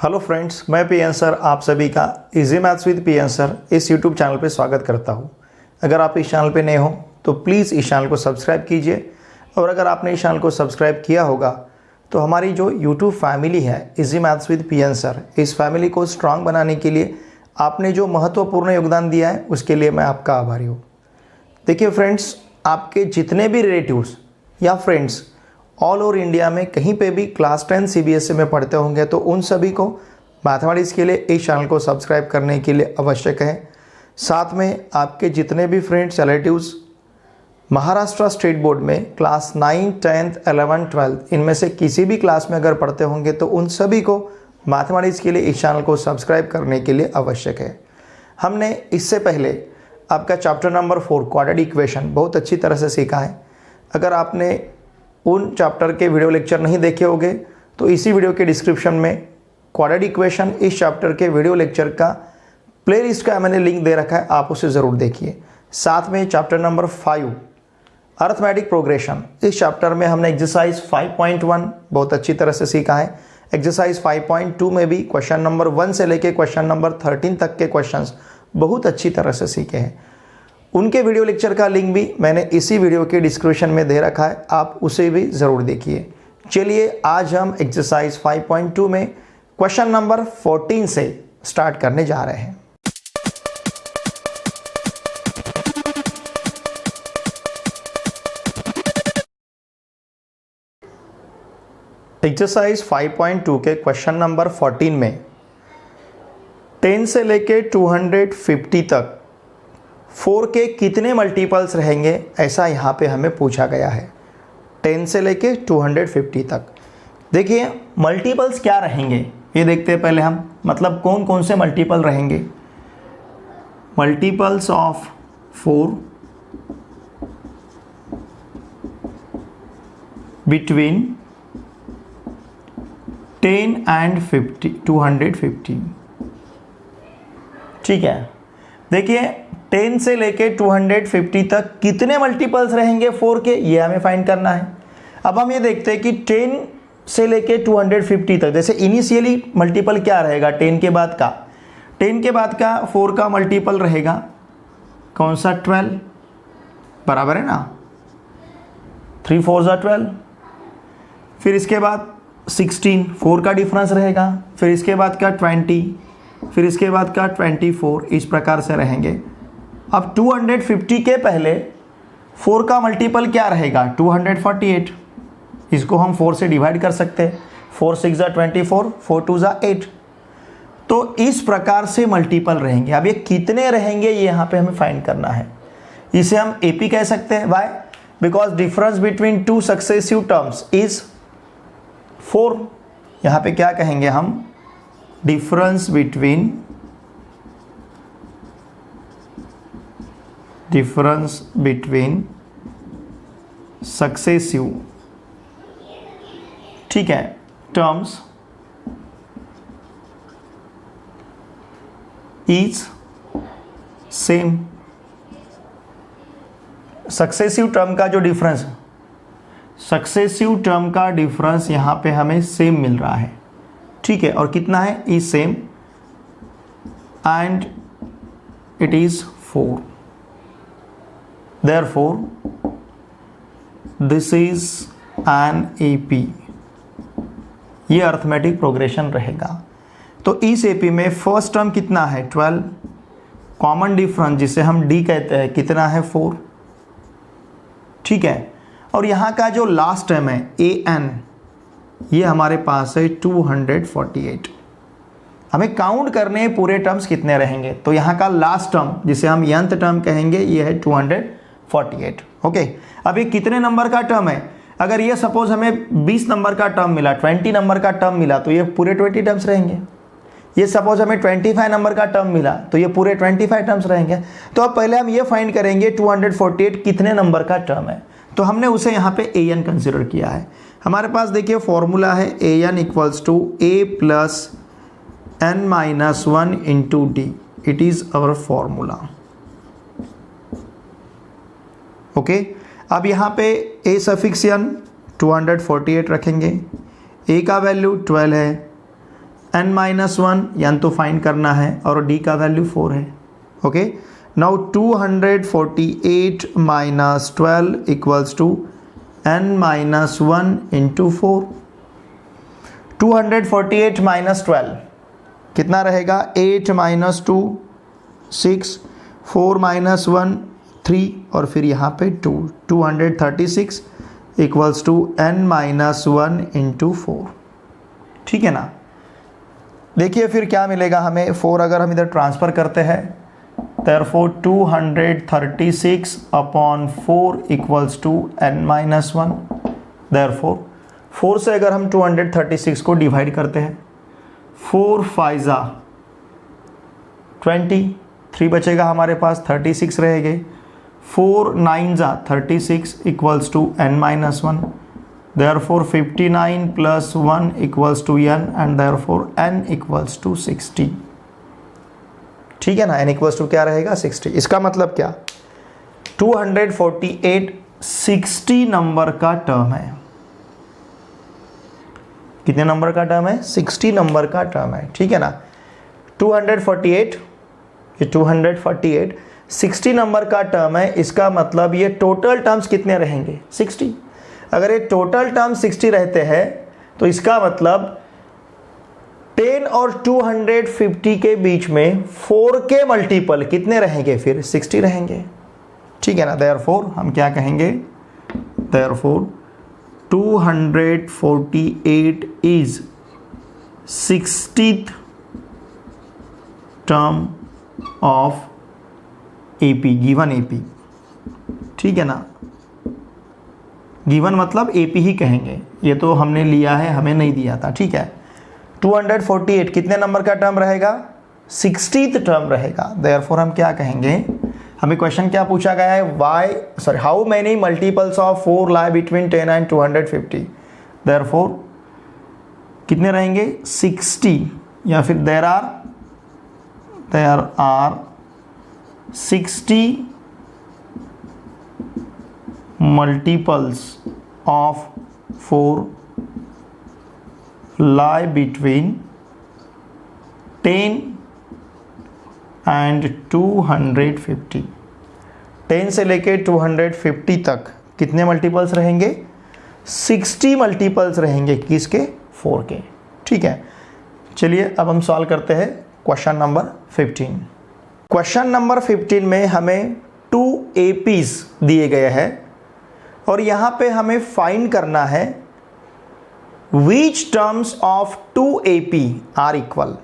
Hello friends, मैं PN sir आप सभी का easy maths with PN sir इस यूट्यूब चैनल पे स्वागत करता हूँ। अगर आप इस चैनल पे नए हो तो प्लीज़ इस चैनल को सब्सक्राइब कीजिए, और अगर आपने इस चैनल को सब्सक्राइब किया होगा तो हमारी जो यूट्यूब फैमिली है easy maths with PN sir, इस फैमिली को स्ट्रांग बनाने के लिए आपने जो महत्वपूर्ण योगदान दिया है उसके लिए मैं आपका आभारी हूँ। देखिए फ्रेंड्स, आपके जितने भी रिलेटिव्स या फ्रेंड्स ऑल ओवर इंडिया में कहीं पे भी क्लास 10 सीबीएसई में पढ़ते होंगे तो उन सभी को मैथमेटिक्स के लिए इस चैनल को सब्सक्राइब करने के लिए आवश्यक है। साथ में आपके जितने भी friends relatives Maharashtra state board में क्लास 9, 10th, 11th, 12th इनमें से किसी भी क्लास में अगर पढ़ते होंगे तो उन सभी को मैथमेटिक्स के लिए इस चैनल को सब्सक्राइब करने के लिए आवश्यक है। हमने इससे पहले आपका चैप्टर नंबर 4 क्वाड्रेटिक इक्वेशन बहुत अच्छी तरह से सीखा है। अगर आपने उन चैप्टर के वीडियो लेक्चर नहीं देखे होंगे तो इसी वीडियो के डिस्क्रिप्शन में क्वाड्रेटिक इक्वेशन इस चैप्टर के वीडियो लेक्चर का प्लेलिस्ट का मैंने लिंक दे रखा है, आप उसे ज़रूर देखिए। साथ में चैप्टर नंबर 5 अरिथमेटिक प्रोग्रेशन, इस चैप्टर में हमने एक्सरसाइज 5.1 बहुत अच्छी तरह से सीखा है। एक्सरसाइज 5.2 में भी क्वेश्चन नंबर 1 से लेके क्वेश्चन नंबर 13 तक के क्वेश्चंस बहुत अच्छी तरह से सीखे हैं। उनके वीडियो लेक्चर का लिंक भी मैंने इसी वीडियो के डिस्क्रिप्शन में दे रखा है, आप उसे भी ज़रूर देखिए। चलिए आज हम एक्सरसाइज 5.2 में क्वेश्चन नंबर 14 से स्टार्ट करने जा रहे हैं। एक्सरसाइज 5.2 के क्वेश्चन नंबर 14 में 10 से लेके 250 तक 4 के कितने मल्टीपल्स रहेंगे, ऐसा यहाँ पे हमें पूछा गया है। 10 से लेके 250 तक देखिए मल्टीपल्स क्या रहेंगे ये देखते हैं पहले हम, मतलब कौन कौन से मल्टीपल रहेंगे। Multiples of 4 between 10 and 250। ठीक है, देखिए 10 से लेके 250 तक कितने मल्टीपल्स रहेंगे 4 के, ये हमें फाइंड करना है। अब हम ये देखते हैं कि 10 से लेके 250 तक जैसे इनिशियली मल्टीपल क्या रहेगा 10 के बाद का, 10 के बाद का 4 का मल्टीपल रहेगा कौन सा 12, बराबर है ना, 3 4 12। फिर इसके बाद 16 4 का डिफरेंस रहेगा, फिर इसके बाद का 20, फिर इसके बाद का 24, इस प्रकार से रहेंगे। अब 250 के पहले 4 का मल्टीपल क्या रहेगा 248, इसको हम 4 से डिवाइड कर सकते हैं, 4 6 24, 4 2 8। तो इस प्रकार से मल्टीपल रहेंगे। अब ये कितने रहेंगे ये यहाँ पे हमें फाइंड करना है। इसे हम एपी कह सकते हैं। Why? Because difference between 2 successive terms is 4। यहाँ पे क्या कहेंगे हम, डिफरेंस बिटवीन सक्सेसिव, ठीक है, terms is same. Successive term का जो डिफरेंस, सक्सेसिव टर्म का डिफरेंस यहाँ पे हमें सेम मिल रहा है, ठीक है, और कितना है, is same and it is 4। Therefore, this is an AP। ये अरिथमेटिक प्रोग्रेशन रहेगा। तो इस AP में फर्स्ट टर्म कितना है 12, कॉमन डिफरेंस जिसे हम D कहते हैं कितना है 4, ठीक है, और यहाँ का जो लास्ट टर्म है AN ये हमारे पास है 248। हमें काउंट करने पूरे टर्म्स कितने रहेंगे, तो यहाँ का लास्ट टर्म जिसे हम nth टर्म कहेंगे ये है 248। ओके, अब ये कितने नंबर का टर्म है, अगर ये सपोज हमें 20 नंबर का टर्म मिला, 20 नंबर का टर्म मिला तो ये पूरे 20 टर्म्स रहेंगे। ये सपोज हमें 25 नंबर का टर्म मिला तो ये पूरे 25 टर्म्स रहेंगे। तो अब पहले हम ये फाइंड करेंगे 248 कितने नंबर का टर्म है, तो हमने उसे यहाँ पे an कंसिडर किया है। हमारे पास देखिए फॉर्मूला है an equals to a plus n-1 into D, it is our formula. Okay, अब यहाँ पे a सफिक्स n 248 रखेंगे, a का वैल्यू 12 है, n-1 n तो फाइंड करना है और d का वैल्यू 4 है। Okay, now 248 minus 12 equals to n-1 into 4। 248 minus 12 कितना रहेगा? 8 माइनस 2 6, 4 माइनस 1 3 और फिर यहाँ पे 2। 236 इक्वल्स टू n-1 इंटू 4। ठीक है ना। देखिए फिर क्या मिलेगा हमें, 4 अगर हम इधर ट्रांसफ़र करते हैं, therefore 236 upon 4 equals to n-1। therefore 4 से अगर हम 236 को डिवाइड करते हैं, 4 5 20, 3 बचेगा हमारे पास, 36 रहेंगे। 4 9 36 equals to n-1। therefore 59 plus 1 equals to n and therefore n equals to 60। ठीक है ना, n equals to क्या रहेगा? 60। इसका मतलब क्या? 248 60 नंबर का टर्म है। कितने नंबर का टर्म है? 60 नंबर का टर्म है। ठीक है ना। 248 60 नंबर का टर्म है। इसका मतलब ये टोटल टर्म्स कितने रहेंगे? 60। अगर ये टोटल टर्म 60 रहते हैं तो इसका मतलब 10 और 250 के बीच में 4 के मल्टीपल कितने रहेंगे? फिर 60 रहेंगे। ठीक है ना। देयरफॉर हम क्या कहेंगे? Therefore 248 is 60th term of AP, given AP। ठीक है ना। गिवन मतलब AP ही कहेंगे, ये तो हमने लिया है, हमें नहीं दिया था। ठीक है। 248 कितने नंबर का टर्म रहेगा? 60th टर्म रहेगा। देयरफॉर हम क्या कहेंगे? हमें क्वेश्चन क्या पूछा गया है? How many multiples of 4 lie between 10 and 250। Therefore कितने रहेंगे? 60, या फिर there are 60 multiples of 4 lie between 10 and 250। 10 से लेके 250 तक कितने मल्टीपल्स रहेंगे? 60 मल्टीपल्स रहेंगे। किसके? 4 के। ठीक है। चलिए अब हम सॉल्व करते हैं क्वेश्चन नंबर 15। क्वेश्चन नंबर 15 में हमें 2 APs दिए गए हैं और यहाँ पे हमें फाइंड करना है which terms of 2 AP are equal।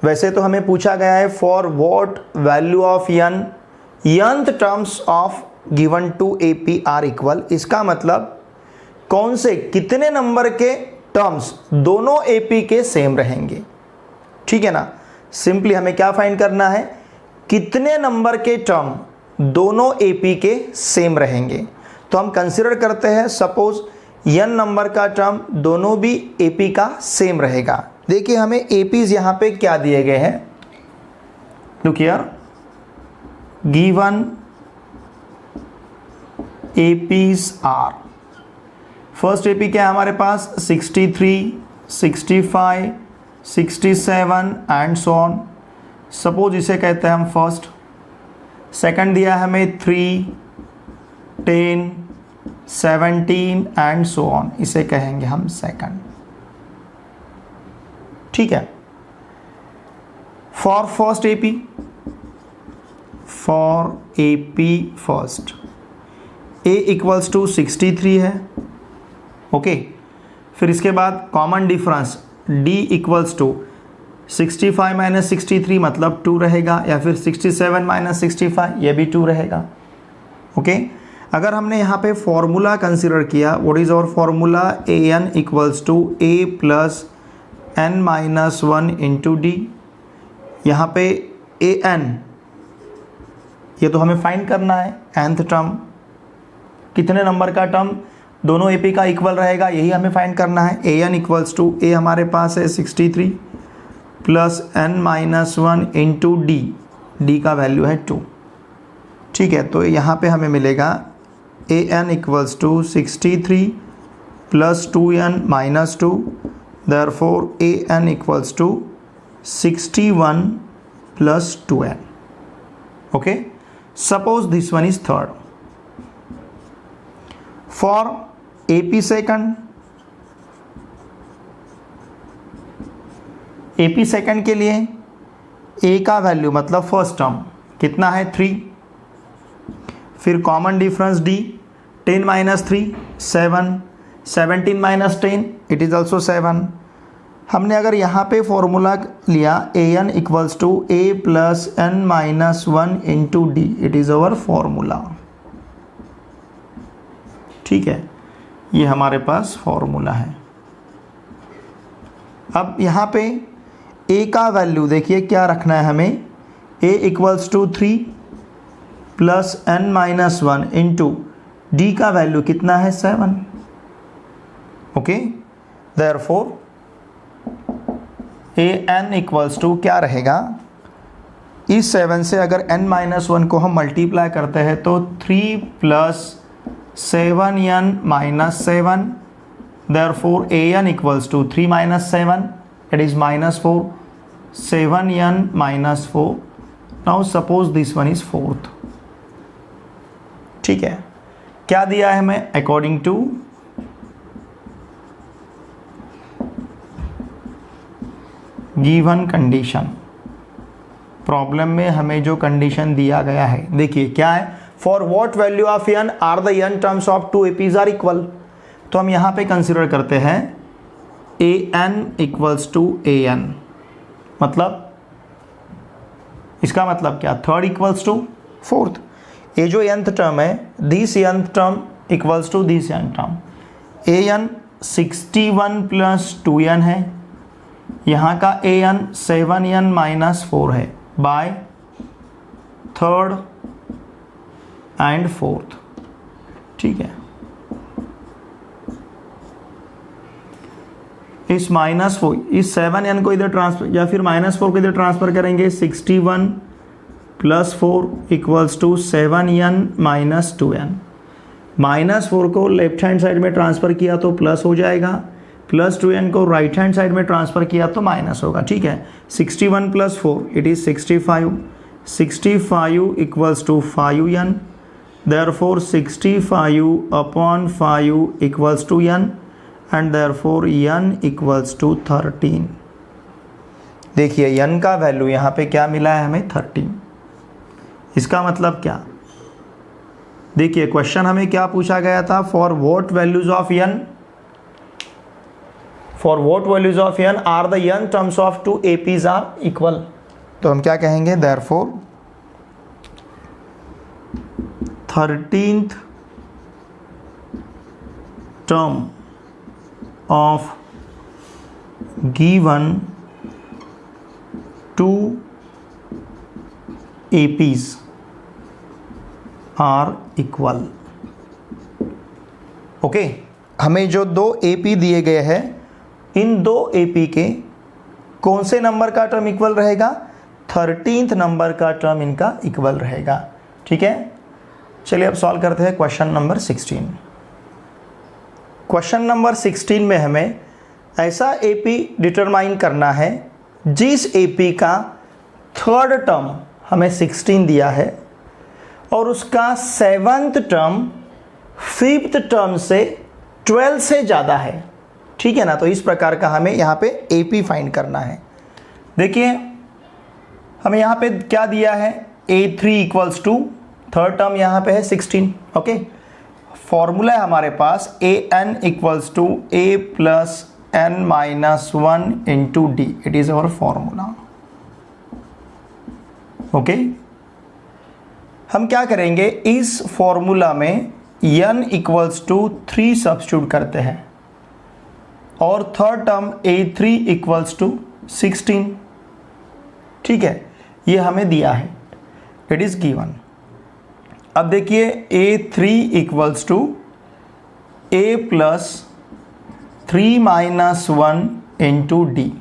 वैसे तो हमें पूछा गया है for what value of n nth terms of given 2 AP are equal। इसका मतलब कौन से कितने नंबर के टर्म्स दोनों AP के सेम रहेंगे। ठीक है ना। सिंपली हमें क्या फाइंड करना है? कितने नंबर के टर्म दोनों AP के सेम रहेंगे। तो हम कंसिडर करते हैं सपोज n नंबर का टर्म दोनों भी AP का सेम रहेगा। देखिए हमें APs यहाँ पे क्या दिए गए हैं? Look here, given APs are, first AP क्या है हमारे पास? 63, 65, 67 एंड सो ऑन। सपोज इसे कहते हैं हम फर्स्ट। सेकंड दिया है हमें 3, 10, 17 एंड सो ऑन, इसे कहेंगे हम सेकंड। ठीक है। For first AP, for AP first, A equals to 63 है। ओके। फिर इसके बाद common difference D equals to 65 minus 63 मतलब 2 रहेगा, या फिर 67 माइनस 65 ये भी 2 रहेगा। ओके। अगर हमने यहाँ पे फॉर्मूला कंसिडर किया, what is our formula? AN equals to A plus n-1 into D। यहाँ पे AN ये तो हमें फाइंड करना है, nth टर्म कितने नंबर का टर्म दोनों AP का इक्वल रहेगा, यही हमें फाइंड करना है। AN इक्वल्स टू A हमारे पास है 63 plus n-1 into D, D का वैल्यू है 2। ठीक है। तो यहाँ पे हमें मिलेगा AN equals to 63 plus 2n minus 2 therefore an equals to 61 plus 2n. Okay, suppose this one is third. For AP second के लिए a का वैल्यू मतलब फर्स्ट टर्म कितना है 3, फिर common difference d 10 minus 3 7, 17 minus 10 it is also 7. हमने अगर यहाँ पे फॉर्मूला लिया an equals to a plus n minus 1 into D, it is our formula. ठीक है, ये हमारे पास फॉर्मूला है. अब यहाँ पे a का वैल्यू देखिए क्या रखना है हमें, a equals to 3 plus n minus 1 into D का वैल्यू कितना है 7. Okay, therefore an equals to क्या रहेगा, इस 7 से अगर n माइनस 1 को हम मल्टीप्लाई करते हैं तो 3 plus 7n minus 7, therefore an equals to 3 minus 7 it is minus 4, 7n minus 4. Now suppose this one is fourth. ठीक है, क्या दिया है हमें, according to given condition. Problem में हमें जो कंडीशन दिया गया है देखिए क्या है, for what value of n are the n terms of two APs are equal. तो हम यहाँ पे कंसिडर करते हैं an इक्वल्स टू an, मतलब इसका मतलब क्या, थर्ड इक्वल्स टू फोर्थ. ये जो nth टर्म है this nth term equals to this n term. an 61 plus 2n है, यहाँ का an 7n माइनस 4 है बाय थर्ड एंड फोर्थ. ठीक है, इस माइनस 4 इस 7n को इधर ट्रांसफर या फिर माइनस 4 को इधर ट्रांसफर करेंगे, 61 plus 4 equals to 7n minus 2n. Minus 4 को लेफ्ट हैंड साइड में ट्रांसफ़र किया तो प्लस हो जाएगा, प्लस 2n को राइट हैंड साइड में ट्रांसफ़र किया तो माइनस होगा. ठीक है, 61 plus 4 it is 65, 65 equals to 5n, therefore 65 upon 5 equals to n and therefore n equals to 13. देखिए n का वैल्यू यहाँ पे क्या मिला है हमें 13. इसका मतलब क्या, देखिए क्वेश्चन हमें क्या पूछा गया था, for what values of n, for what values of n are the n terms of two APs are equal. तो हम क्या कहेंगे, therefore 13th term of given two APs are equal. Okay, हमें जो दो एपी दिए गए हैं, इन दो एपी के कौन से नंबर का टर्म इक्वल रहेगा, 13th नंबर का टर्म इनका इक्वल रहेगा. ठीक है, चलिए अब सॉल्व करते हैं क्वेश्चन नंबर 16. क्वेश्चन नंबर 16 में हमें ऐसा एपी डिटरमाइन करना है जिस एपी का थर्ड टर्म हमें 16 दिया है और उसका 7th टर्म 5th टर्म से 12 से ज़्यादा है. ठीक है ना, तो इस प्रकार का हमें यहाँ पे एपी फाइंड करना है. देखिए हमें यहाँ पे क्या दिया है, A3 equals to third term यहाँ पे है 16. ओके, फॉर्मूला है हमारे पास an equals to a plus n minus 1 into D, it is our formula. Okay, हम क्या करेंगे, इस फॉर्मूला में n इक्वल्स टू 3 सब्स्टिट्यूट करते हैं और third term A3 equals to 16. ठीक है, ये हमें दिया है, इट इज़ गिवन. अब देखिए A3 equals to a plus 3 minus 1 into D.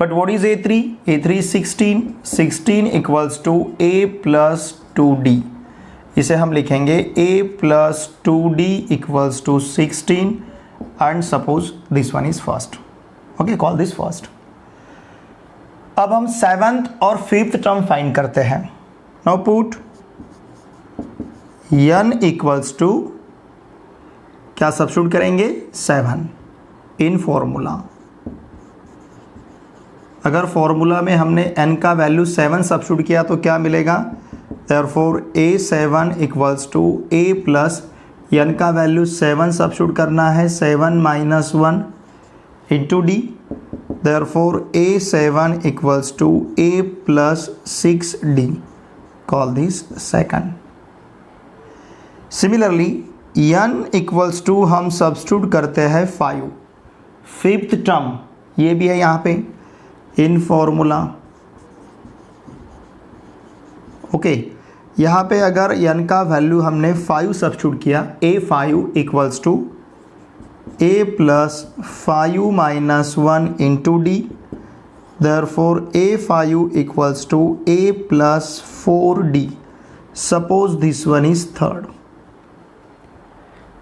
But what is A3? A3 is 16, 16 equals to a plus 2d. इसे हम लिखेंगे a plus 2d equals to 16 and suppose this one is first. Okay, call this first. अब हम 7th और 5th term find करते हैं। Now put n equals to, क्या substitute करेंगे, 7 इन फॉर्मूला। अगर फॉर्मूला में हमने n का वैल्यू 7 सब्स्टिट्यूट किया तो क्या मिलेगा, therefore a7 equals to a plus n का वैल्यू 7 सब्स्टिट्यूट करना है, 7 minus 1 into D, therefore a7 equals to a plus 6d, call this second. Similarly n equals to हम सब्स्टिट्यूट करते हैं 5, 5th टर्म ये भी है यहाँ पे इन फॉर्मूला। ओके, यहाँ पे अगर n का वैल्यू हमने 5 सब्स्टिट्यूट किया, a5 equals to a plus 5 minus 1 into D, therefore a5 equals to a plus 4d, suppose this one is third.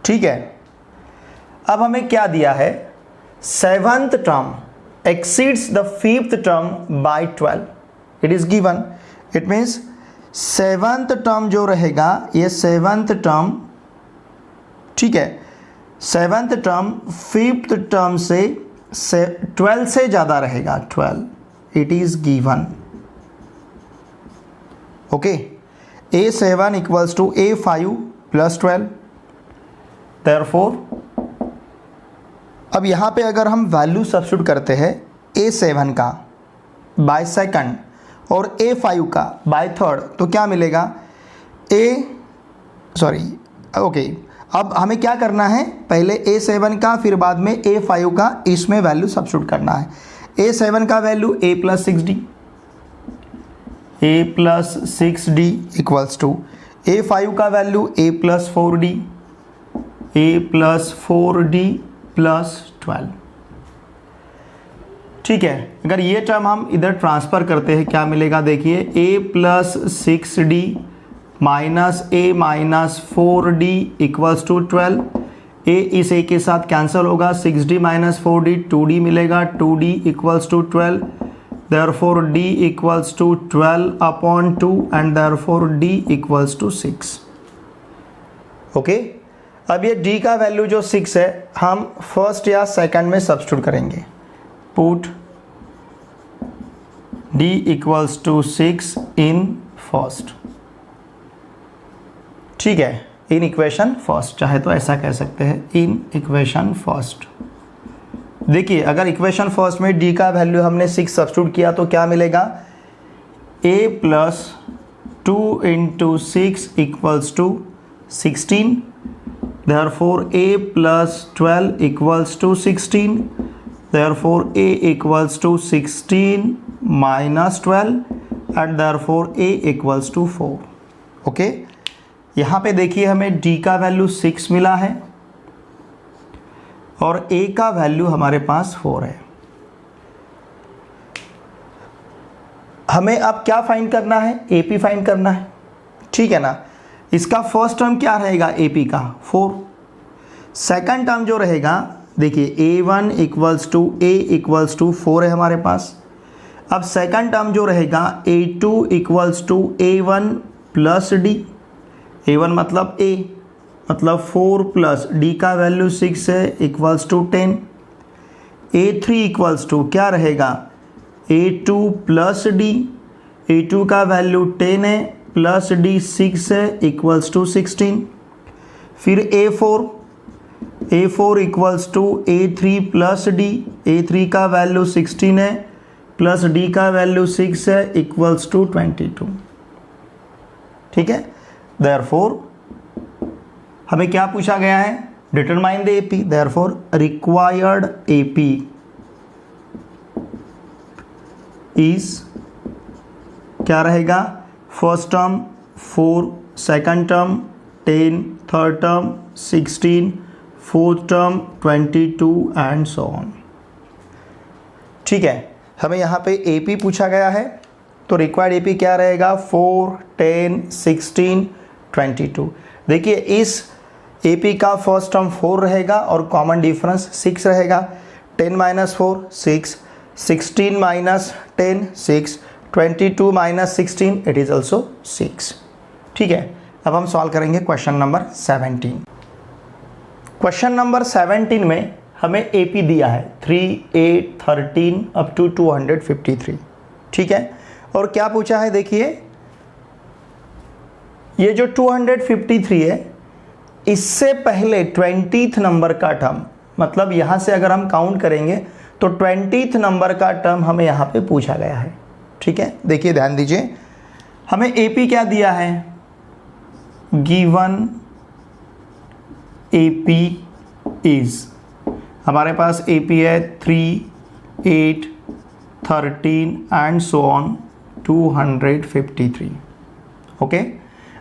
ठीक है, अब हमें क्या दिया है, 7th term exceeds the 5th term by 12, it is given, it means 7th term जो रहेगा ये 7th टर्म, ठीक है, 7th टर्म 5th टर्म से 12 से ज़्यादा रहेगा, 12, it is given। Okay, a7 equals to a5 plus 12, therefore अब यहाँ पे अगर हम वैल्यू सब्स्टिट्यूट करते हैं a7 का बाय सेकंड और a5 का बाय थर्ड तो क्या मिलेगा, ओके, अब हमें क्या करना है, पहले a7 का फिर बाद में a5 का, इसमें वैल्यू सब्स्टिट्यूट करना है। a7 का value a plus 6d equals to a5 का value a plus 4d plus 12। ठीक है, अगर ये टर्म हम इधर ट्रांसफ़र करते हैं क्या मिलेगा, देखिए a plus 6d minus a minus 4d equals to 12, a इस a के साथ कैंसिल होगा, 6d माइनस 4d 2d मिलेगा, 2d equals to 12, therefore d equals to 12 upon 2 and therefore d equals to 6। Okay, अब ये d का value जो 6 है हम फर्स्ट या सेकंड में सब्स्टिट्यूट करेंगे, put d equals to 6 in first. ठीक है, इन इक्वेशन फर्स्ट, चाहे तो ऐसा कह सकते हैं, इन इक्वेशन फर्स्ट। देखिए अगर इक्वेशन फर्स्ट में d का वैल्यू हमने 6 सब्स्टिट्यूट किया तो क्या मिलेगा, a plus 2 into 6 equals to 16, therefore a plus 12 equals to 16, therefore a equals to 16 minus 12 and therefore a equals to 4। Okay, यहाँ पे देखिए हमें d का वैल्यू 6 मिला है और a का वैल्यू हमारे पास 4 है। हमें अब क्या फाइंड करना है, AP फाइंड करना है, ठीक है ना। इसका फर्स्ट टर्म क्या रहेगा, AP का 4, सेकंड टर्म जो रहेगा देखिए a1 equals to a equals to 4 है हमारे पास। अब सेकंड टर्म जो रहेगा a2 equals to a1 plus d, a1 मतलब a मतलब 4 प्लस d का वैल्यू 6 है equals to 10, a3 equals to क्या रहेगा a2 प्लस d, a2 का वैल्यू 10 है प्लस d 6 है इक्वल्स टू 16, फिर a4 equals to a3 plus d, a3 का वैल्यू 16 है प्लस d का वैल्यू 6 है इक्वल्स टू 22। ठीक है, देयरफॉर हमें क्या पूछा गया है, determine the AP, therefore required AP is क्या रहेगा, first term 4, second term 10, third term 16, fourth term 22 and so on. ठीक है, हमें यहाँ पे AP पूछा गया है तो रिक्वायर्ड AP क्या रहेगा, 4, 10, 16, 22। देखिए इस AP का फर्स्ट टर्म 4 रहेगा और कॉमन डिफरेंस 6 रहेगा, 10 minus 4 6, 16 minus 10 6, 22 minus 16 it is also 6। ठीक है, अब हम सॉल्व करेंगे क्वेश्चन नंबर 17। क्वेश्चन नंबर 17 में हमें AP दिया है 3, 8, 13 अप टू 253। ठीक है, और क्या पूछा है देखिए, ये जो 253 है इससे पहले 20th नंबर का टर्म, मतलब यहां से अगर हम काउंट करेंगे तो 20th नंबर का टर्म हमें यहां पे पूछा गया है। ठीक है, देखिए ध्यान दीजिए, हमें AP क्या दिया है, गिवन AP इज, हमारे पास AP है 3, 8, 13 एंड सो ऑन 253। ओके,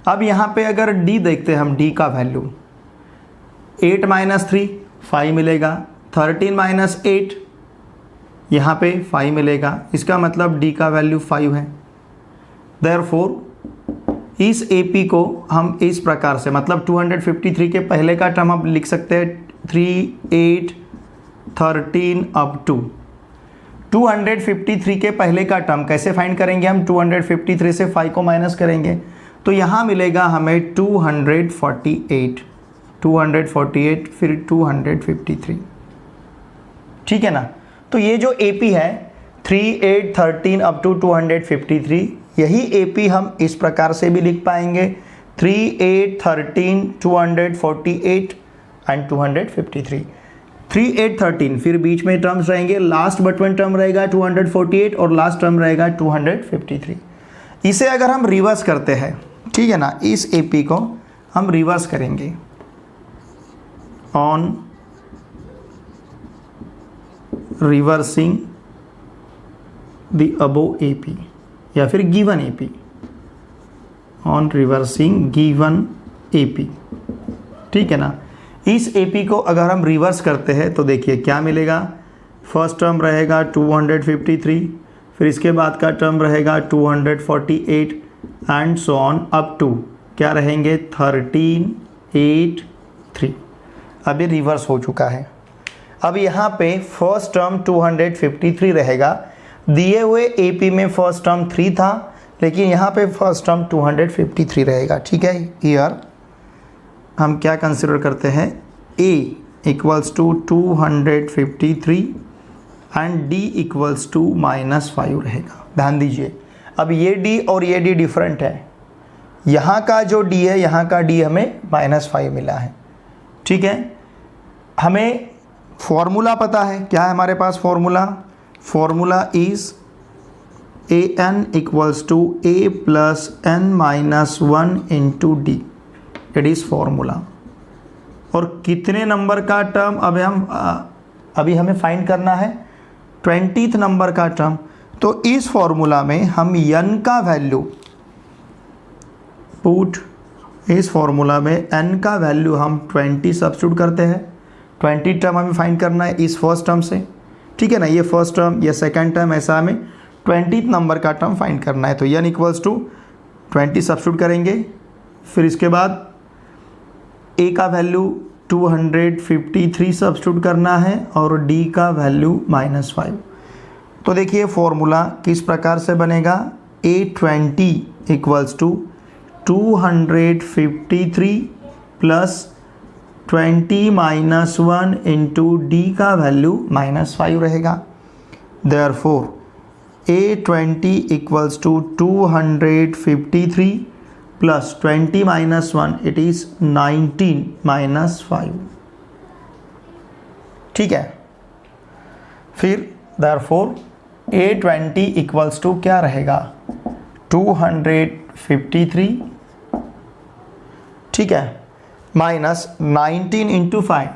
अब यहाँ पे अगर D देखते हैं हम, D का वैल्यू 8 माइनस 3 5 मिलेगा, 13 माइनस 8 यहाँ पे 5 मिलेगा, इसका मतलब D का वैल्यू 5 है। देयरफॉर इस AP को हम इस प्रकार से, मतलब 253 के पहले का टर्म हम लिख सकते हैं 3, 8, 13 अप टू 253 के पहले का टर्म कैसे फाइंड करेंगे हम, 253 से 5 को माइनस करेंगे तो यहाँ मिलेगा हमें 248 फिर 253। ठीक है ना, तो ये जो AP है 3, 8, 13 अप टू 253, यही AP हम इस प्रकार से भी लिख पाएंगे 3, 8, 13, 248 एंड 253। 3, 8, 13 फिर बीच में टर्म्स रहेंगे, लास्ट बटवन टर्म रहेगा 248 और लास्ट टर्म रहेगा 253। इसे अगर हम रिवर्स करते हैं, ठीक है ना, इस AP को हम रिवर्स करेंगे on reversing the above AP या फिर given AP, on reversing given AP। ठीक है ना, इस AP को अगर हम रिवर्स करते हैं तो देखिए क्या मिलेगा, फर्स्ट टर्म रहेगा 253, फिर इसके बाद का टर्म रहेगा 248 and so on up to क्या रहेंगे 13, 8, 3। अब ये रिवर्स हो चुका है। अब यहाँ पे फर्स्ट टर्म 253 रहेगा, दिए हुए AP में फर्स्ट टर्म 3 था लेकिन यहाँ पे फर्स्ट टर्म 253 रहेगा। ठीक है, हियर हम क्या कंसिडर करते हैं, A equals to 253 and D equals to -5 रहेगा। ध्यान दीजिए, अब ये D और ये D डिफरेंट है, यहाँ का जो D है यहाँ का D हमें -5 मिला है। ठीक है, हमें फॉर्मूला पता है, क्या है हमारे पास formula is AN equals to A plus n-1 into D, it is formula. और कितने नंबर का टर्म अभी हमें फाइंड करना है, 20th नंबर का टर्म। तो इस फॉर्मूला में हम n का वैल्यू इस फॉर्मूला में n का वैल्यू हम 20 सब्स्टिट्यूट करते हैं। 20 टर्म हमें फाइंड करना है इस फर्स्ट टर्म से। ठीक है ना, ये फर्स्ट टर्म या सेकंड टर्म, ऐसा हमें 20th नंबर का टर्म फाइंड करना है। तो n इक्वल्स टू 20 सब्स्टिट्यूट करेंगे, फिर इसके बाद A का वैल्यू 253 सब्स्टिट्यूट करना है और D का वैल्यू -5। तो देखिए फॉर्मूला किस प्रकार से बनेगा, A20 equals to 253 plus 20 -1 into D का वैल्यू -5 रहेगा। Therefore A20 equals to 253 plus 20 -1 it is 19 -5। ठीक है, फिर देयरफॉर A20 इक्वल्स टू क्या रहेगा, 253, ठीक है, माइनस 19 इंटू 5।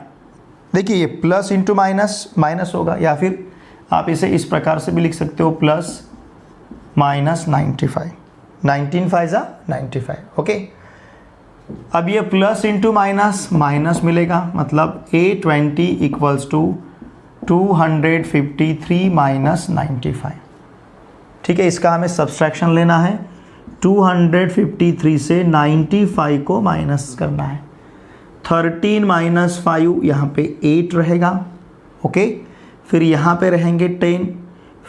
देखिए ये प्लस इंटू माइनस होगा, या फिर आप इसे इस प्रकार से भी लिख सकते हो प्लस -95, 19 5 जा 95। ओके, अब ये प्लस इंटू माइनस मिलेगा, मतलब A20 इक्वल्स टू 253 -95। ठीक है, इसका हमें सब्सट्रैक्शन लेना है, 253 से 95 को माइनस करना है। 13 -5 यहाँ पे 8 रहेगा। ओके, फिर यहाँ पे रहेंगे 10,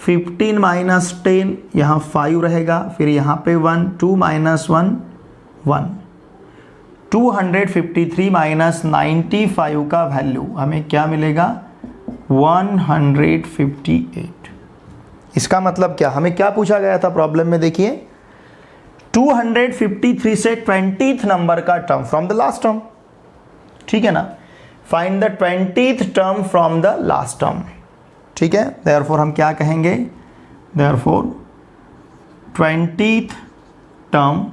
15 माइनस 10, यहाँ 5 रहेगा, फिर यहाँ पे 1, 2 माइनस 1, 1, 253 माइनस 95 का वैल्यू हमें क्या मिलेगा? 158। इसका मतलब क्या, हमें क्या पूछा गया था प्रॉब्लम में? देखिए 253 से 20th नंबर का term from the last term, ठीक है ना? Find the 20th term from the last term, ठीक है? देयरफॉर हम क्या कहेंगे? Therefore 20th term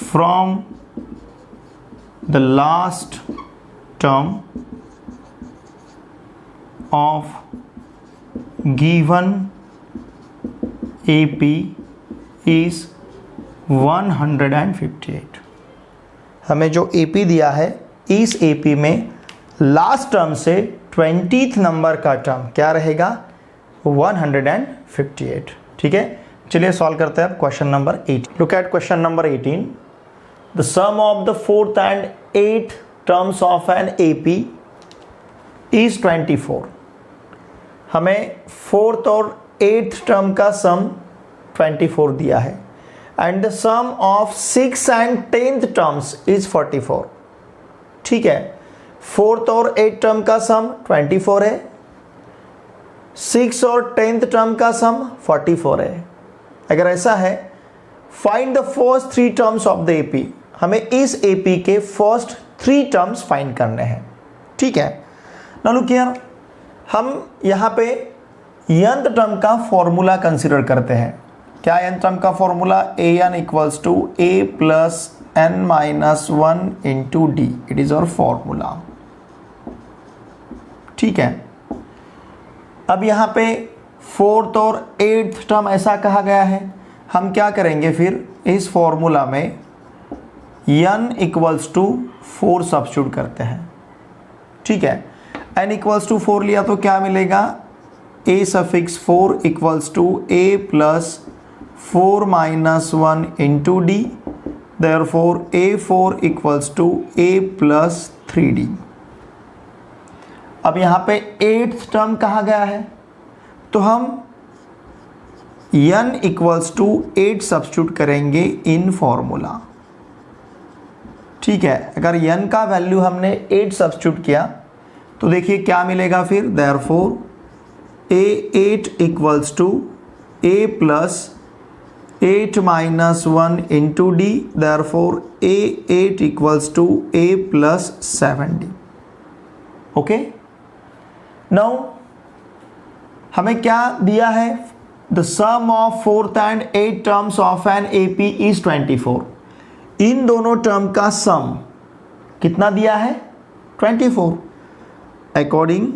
from the last term of given AP is 158। हमें जो AP दिया है, इस AP में लास्ट टर्म से 20th नंबर का टर्म क्या रहेगा? 158, ठीक है? चलिए सॉल्व करते हैं अब question number 18। Look at question number 18। The sum of the 4th and 8th terms of an AP is 24। हमें 4th और 8th टर्म का सम 24 दिया है and the sum of 6th and 10th terms is 44, ठीक है? 4th और 8th term का सम 24 है, 6 और 10th टर्म का सम 44 है। अगर ऐसा है, find the first 3 terms of the AP। हमें इस AP के फर्स्ट 3 टर्म्स फाइंड करने हैं, ठीक है? नाउ लुक हियर, हम यहाँ पे nth टर्म का फॉर्मूला कंसिडर करते हैं। क्या nth टर्म का formula? an equals to a plus n minus 1 into D. It is our formula, ठीक है? अब यहाँ पे 4th और 8th टर्म ऐसा कहा गया है, हम क्या करेंगे फिर? इस फॉर्मूला में n इक्वल्स टू 4 सब्स्टिट्यूट करते हैं, ठीक है? n इक्वल्स टू 4 लिया तो क्या मिलेगा? a suffix 4 equals to a plus 4 minus 1 into D. Therefore a4 equals to a plus 3d। अब यहाँ पे 8th टर्म कहा गया है, तो हम n इक्वल्स टू 8 सब्स्टिट्यूट करेंगे इन फॉर्मूला, ठीक है? अगर n का वैल्यू हमने 8 सब्स्टिट्यूट किया तो देखिए क्या मिलेगा फिर? Therefore a8 equals to a plus 8 minus 1 into D. Therefore a8 equals to a plus 7d। Okay, now हमें क्या दिया है? The sum of 4th and 8th terms of an AP is 24। इन दोनों टर्म का सम कितना दिया है? 24। अकॉर्डिंग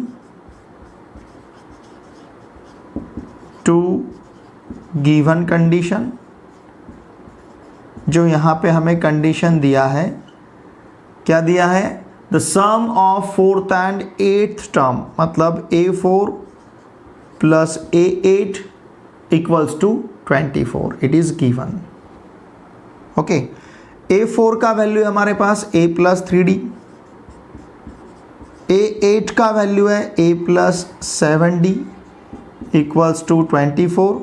टू गिवन कंडीशन, जो यहाँ पे हमें कंडीशन दिया है, क्या दिया है? The sum of 4th and 8th term, मतलब a4 plus a8 equals to 24। It is given, okay? a4 का वैल्यू हमारे पास a प्लस 3d, a8 का वैल्यू है a plus 7d equals to 24।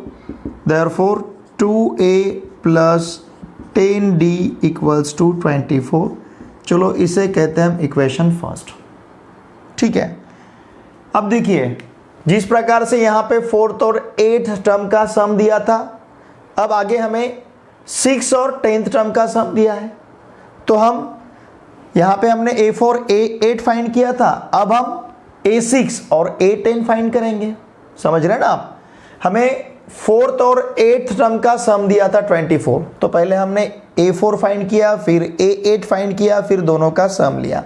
Therefore 2a plus 10d equals to 24। चलो इसे कहते हैं हम इक्वेशन फर्स्ट, ठीक है? अब देखिए, जिस प्रकार से यहाँ पे 4th और 8th टर्म का सम दिया था, अब आगे हमें 6 और 10th टर्म का सम दिया है। तो हम यहाँ पे हमने a4 a8 फाइंड किया था, अब हम a6 और a10 फाइंड करेंगे। समझ रहे हैं ना आप? हमें 4th और 8th टर्म का सम दिया था 24, तो पहले हमने a4 फाइंड किया, फिर a8 फाइंड किया, फिर दोनों का सम लिया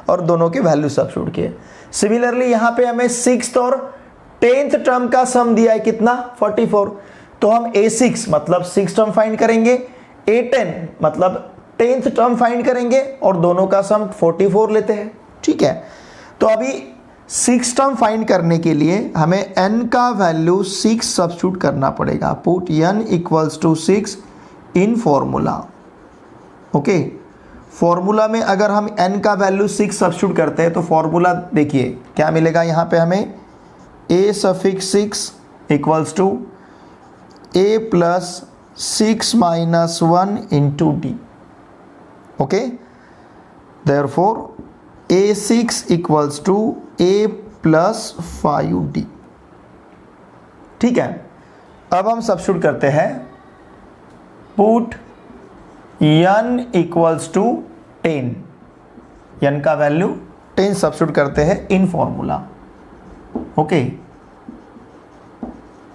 और दोनों के वैल्यू सब्स्टिट्यूट किए। सिमिलरली यहाँ पे हमें 6th और 10th टर्म का सम दिया है कितना? 44। तो हम a6 मतलब 6 टर्म फाइंड करेंगे, a10 मतलब 10th टर्म फाइंड करेंगे और दोनों का सम 44 लेते हैं, ठीक है? तो अभी 6 टर्म फाइंड करने के लिए हमें n का वैल्यू 6 सब्स्टिट्यूट करना पड़ेगा। Put n equals to 6 in formula, okay? Formula में अगर हम n का वैल्यू 6 सब्स्टिट्यूट करते हैं तो फॉर्मूला देखिए क्या मिलेगा यहाँ पे हमें, a suffix 6 equals to a plus 6 minus 1 into d. Okay, therefore a6 equals to a plus 5d। ठीक है, अब हम सब्स्टिट्यूट करते हैं, put n equals to 10, n का वैल्यू 10 सब्स्टिट्यूट करते हैं इन फॉर्मूला। ओके,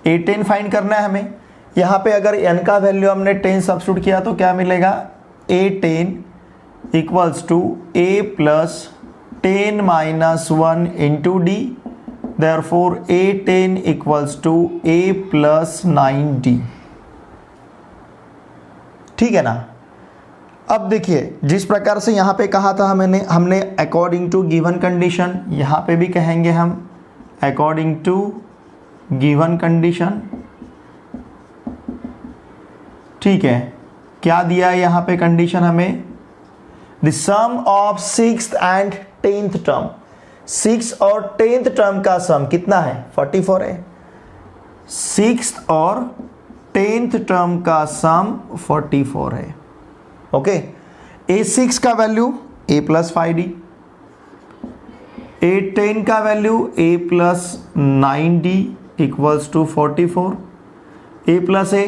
a10 फाइंड करना है हमें। यहाँ पे अगर n का वैल्यू हमने 10 सब्स्टिट्यूट किया तो क्या मिलेगा, a10 equals to a plus 10 minus 1 into D, therefore a10 equals to a plus 9d। ठीक है ना। अब देखिए जिस प्रकार से यहाँ पे कहा था हमने अकॉर्डिंग टू गिवन कंडीशन, यहाँ पे भी कहेंगे हम अकॉर्डिंग टू गिवन कंडीशन। ठीक है, क्या दिया है यहाँ पे कंडीशन हमें, the sum of 6th and 10th term, 6 और 10th टर्म का सम कितना है, 44 है। 6th और 10th टर्म का सम 44 है। ओके, a6 का value a plus 5d, a10 का value a plus 9d equals to 44, a plus a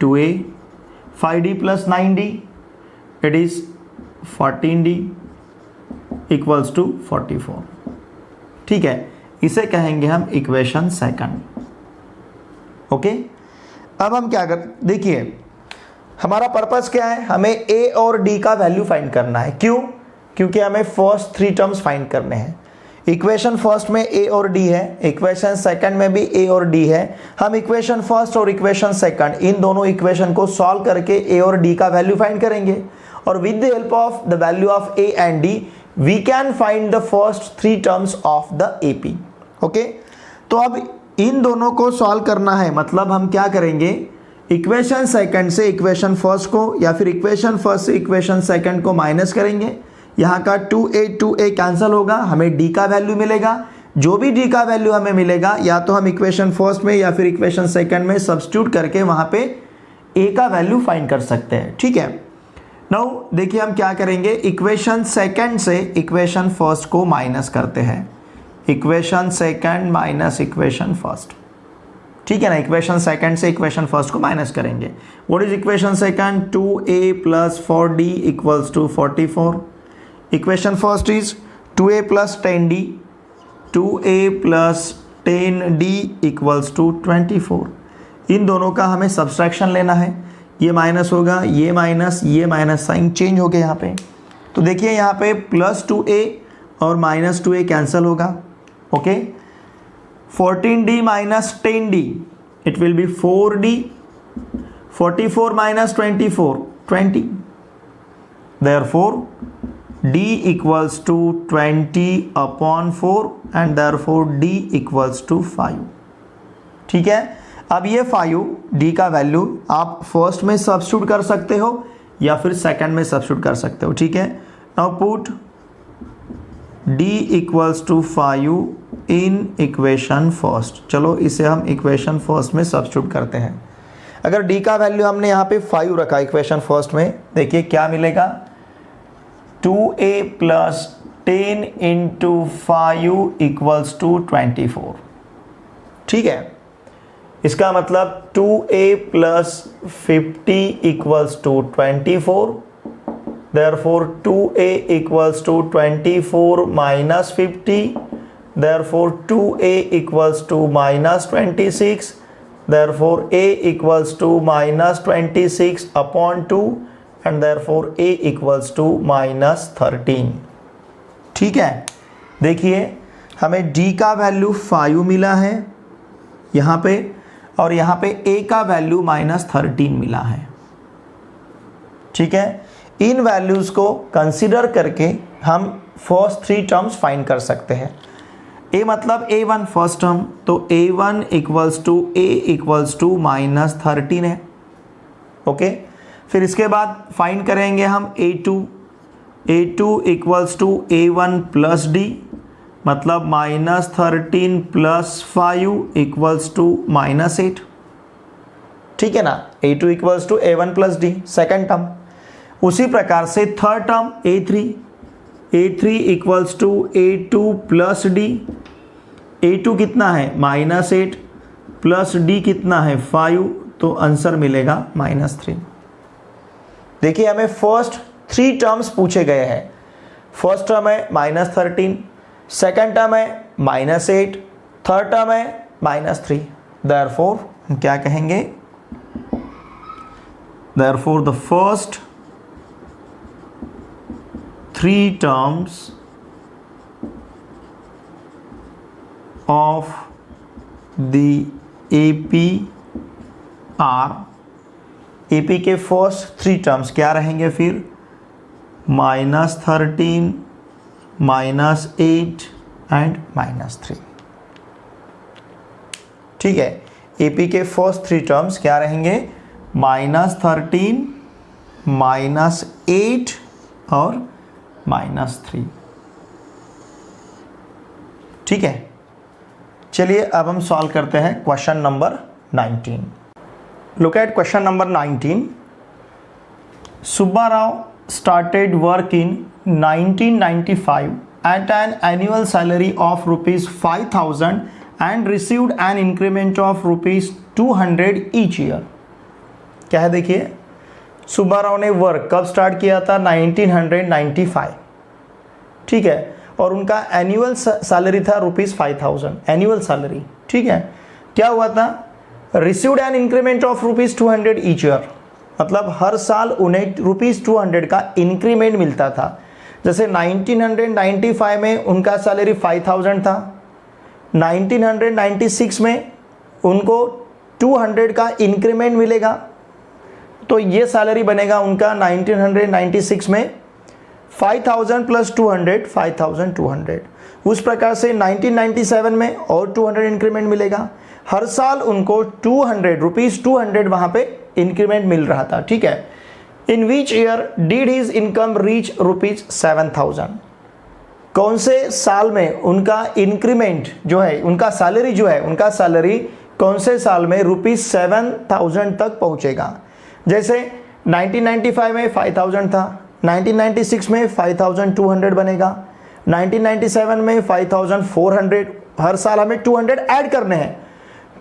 2a, 5d plus 9d it is 14d equals to 44। ठीक है, इसे कहेंगे हम इक्वेशन सेकंड। ओके, अब हम क्या कर, देखिए हमारा पर्पस क्या है, हमें a और d का वैल्यू फाइंड करना है। क्यों, क्योंकि हमें फर्स्ट 3 टर्म्स फाइंड करने हैं। इक्वेशन फर्स्ट में a और d है, इक्वेशन सेकंड में भी a और d है। हम इक्वेशन फर्स्ट और इक्वेशन सेकंड इन दोनों इक्वेशन को सॉल्व करके a और d का वैल्यू फाइंड करेंगे, और with the help of the value of a and d we can find the first 3 terms of the AP। Okay, तो अब इन दोनों को सॉल्व करना है, मतलब हम क्या करेंगे, इक्वेशन सेकंड से इक्वेशन फर्स्ट को या फिर इक्वेशन फर्स्ट से इक्वेशन सेकंड को माइनस करेंगे। यहाँ का 2a कैंसिल होगा, हमें d का वैल्यू मिलेगा। जो भी d का वैल्यू हमें मिलेगा या तो हम इक्वेशन फर्स्ट में या फिर इक्वेशन सेकंड में सब्स्टिट्यूट करके वहाँ पे a का वैल्यू फाइंड कर सकते हैं। ठीक है, नाउ देखिए हम क्या करेंगे, इक्वेशन सेकंड से इक्वेशन फर्स्ट को माइनस करते हैं, equation second minus equation first. ठीक है ना, इक्वेशन सेकंड से इक्वेशन फर्स्ट को माइनस करेंगे। What is equation second, 2a plus 4d equals to 44। Equation first is 2a plus 10d, 2a plus 10d equals to 24। इन दोनों का हमें सब्सट्रैक्शन लेना है, ये माइनस होगा, ये माइनस साइन चेंज हो गया यहाँ पे। तो देखिए यहाँ पे प्लस 2a और माइनस 2a कैंसिल होगा। Okay, 14d minus 10d, it will be 4d, 44 minus 24, 20. Therefore, d equals to 20 upon 4 and therefore d equals to 5. ठीक है, अब ये 5 d का वैल्यू आप फर्स्ट में सब्स्टिट्यूट कर सकते हो या फिर सेकंड में सब्स्टिट्यूट कर सकते हो। ठीक है, now put d equals to 5 in equation first. चलो इसे हम इक्वेशन फर्स्ट में सब्स्टिट्यूट करते हैं। अगर d का वैल्यू हमने यहाँ पे 5 रखा इक्वेशन फर्स्ट में, देखिए क्या मिलेगा, 2a plus 10 into 5 equals to 24। ठीक है, इसका मतलब 2a plus 50 equals to 24। Therefore 2a equals to 24 minus 50. Therefore 2a equals to minus 26. Therefore a equals to minus 26 upon 2 and therefore a equals to minus 13. ठीक है, देखिए हमें d का value 5 मिला है यहाँ पे, और यहाँ पे a का वैल्यू minus 13 मिला है। ठीक है, इन वैल्यूज़ को कंसीडर करके हम फर्स्ट 3 टर्म्स फाइंड कर सकते हैं। a मतलब a1 फर्स्ट टर्म, तो a1 equals to a equals to minus 13 है। ओके, फिर इसके बाद फाइंड करेंगे हम a2, A2 equals to A1 plus D, मतलब -13 + 5 इक्वल्स टू -8। ठीक है ना, A2 equals to A1 plus d, second term. उसी प्रकार से third term A3 equals to A2 plus d. A2 कितना है -8 प्लस डी कितना है 5, तो आंसर मिलेगा -3। देखिए हमें फर्स्ट 3 टर्म्स पूछे गए हैं। फर्स्ट टर्म है -13, सेकेंड टर्म है -8, थर्ड टर्म है -3। देयरफॉर हम क्या कहेंगे, therefore the first 3 terms of the AP के फर्स्ट 3 टर्म्स क्या रहेंगे फिर, -13, -8 एंड -3। ठीक है, AP के फर्स्ट 3 टर्म्स क्या रहेंगे, -13, -8 और -3। ठीक है, चलिए अब हम सॉल्व करते हैं question number 19। Look at question number 19। Subbarao started work in 1995 at an annual salary of rupees 5,000 and received an increment of rupees 200 each year। क्या है देखिए, सुब्बाराव ने वर्क कब स्टार्ट किया था, 1995। ठीक है, और उनका एनुअल सैलरी था ₹5,000, एनुअल सैलरी। ठीक है, क्या हुआ था, received an increment of ₹200 each year, मतलब हर साल उन्हें ₹200 का इंक्रीमेंट मिलता था। जैसे 1995 में उनका सैलरी 5,000 था, 1996 में उनको 200 का इंक्रीमेंट मिलेगा, तो ये सैलरी बनेगा उनका 1996 में 5,000 + 200, 5,200। उस प्रकार से 1997 में और 200 इंक्रीमेंट मिलेगा। हर साल उनको ₹200 वहाँ पे इंक्रीमेंट मिल रहा था। ठीक है, in which year did his income reach ₹7,000। कौन से साल में उनका इंक्रीमेंट जो है, उनका सैलरी जो है, उनका सैलरी कौन से साल में ₹7,000 तक पहुँचेगा। जैसे 1995 में 5,000 था, 1996 में 5,200 बनेगा, 1997 में 5,400, हर साल हमें 200 ऐड करने हैं।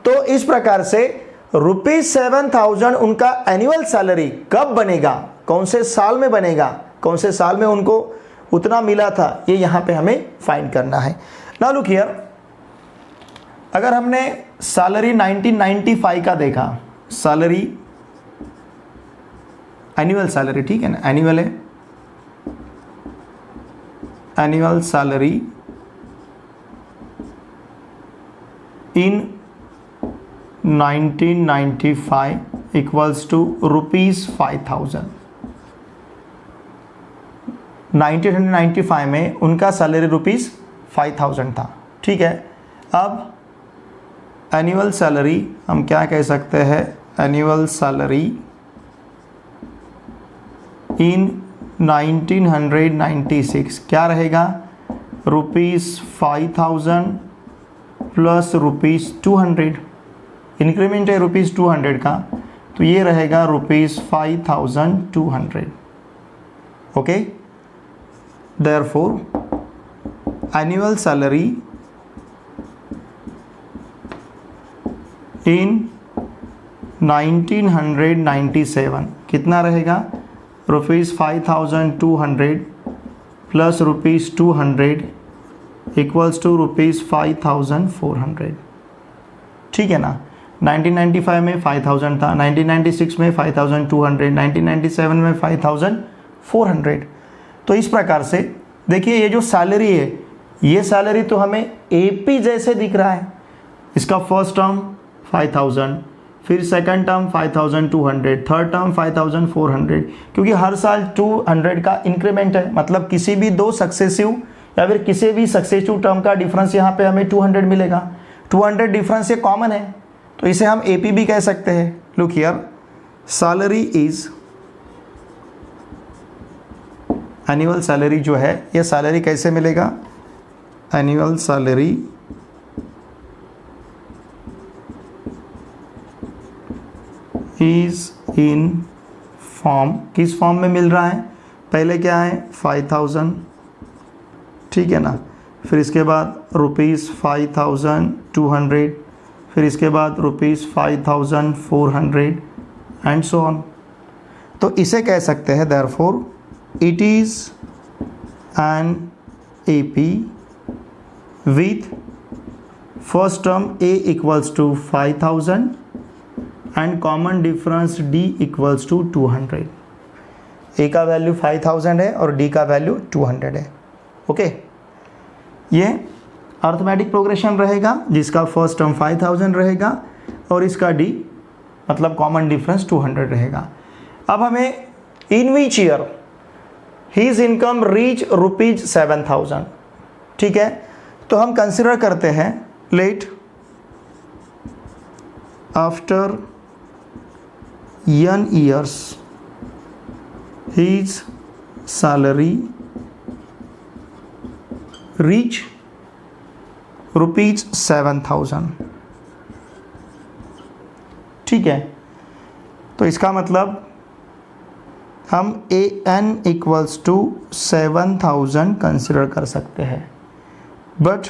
तो इस प्रकार से ₹7,000 उनका एनुअल सैलरी कब बनेगा, कौन से साल में बनेगा, कौन से साल में उनको उतना मिला था, ये यहाँ पे हमें फाइंड करना है। नाउ लुक हियर, अगर हमने सैलरी 1995 का देखा, सैलरी एनुअल सैलरी, ठीक है ना, एनुअल है, annual salary in 1995 equals to ₹5,000। 1995 में उनका सैलरी ₹5,000 था। ठीक है, अब एनुअल सैलरी हम क्या कह सकते हैं, एनुअल सैलरी इन 1996 क्या रहेगा, ₹5,000 प्लस ₹200, इंक्रीमेंट है ₹200 का, तो ये रहेगा ₹5,200। ओके, देयरफॉर एनुअल सैलरी इन 1997 कितना रहेगा, ₹5,200 प्लस ₹200 इक्वल्स टू ₹5,400। ठीक है ना, 1995 में 5,000 था, 1996 में 5,200, 1997 में 5,400। तो इस प्रकार से देखिए ये जो सैलरी है, ये सैलरी तो हमें AP जैसे दिख रहा है। इसका फर्स्ट टर्म 5,000, फिर सेकंड टर्म 5,200, थर्ड टर्म 5,400, क्योंकि हर साल 200 का इंक्रीमेंट है, मतलब किसी भी दो सक्सेसिव या फिर किसी भी सक्सेसिव टर्म का डिफरेंस यहाँ पे हमें 200 मिलेगा। 200 डिफरेंस ये कॉमन है, तो इसे हम AP भी कह सकते हैं। Look here, salary is annual salary जो है, ये सैलरी कैसे मिलेगा? Annual salary is in form, किस फॉर्म में मिल रहा है? पहले क्या है 5000, ठीक है ना, फिर इसके बाद ₹5200, फिर इसके बाद ₹5400 एंड सो ऑन। तो इसे कह सकते हैं therefore it is an AP with first term A equals to 5000 and common difference D equals to 200। A का वैल्यू 5000 है और D का वैल्यू 200 है। ओके, ये अर्थमेटिक प्रोग्रेशन रहेगा जिसका फर्स्ट टर्म 5000 रहेगा और इसका D मतलब कॉमन डिफरेंस 200 रहेगा। अब हमें in which year his income reach ₹7000, ठीक है, तो हम कंसिडर करते हैं let after n years his salary reach ₹7000, ठीक है। तो इसका मतलब हम AN इक्वल्स टू 7000 कंसिडर कर सकते हैं, but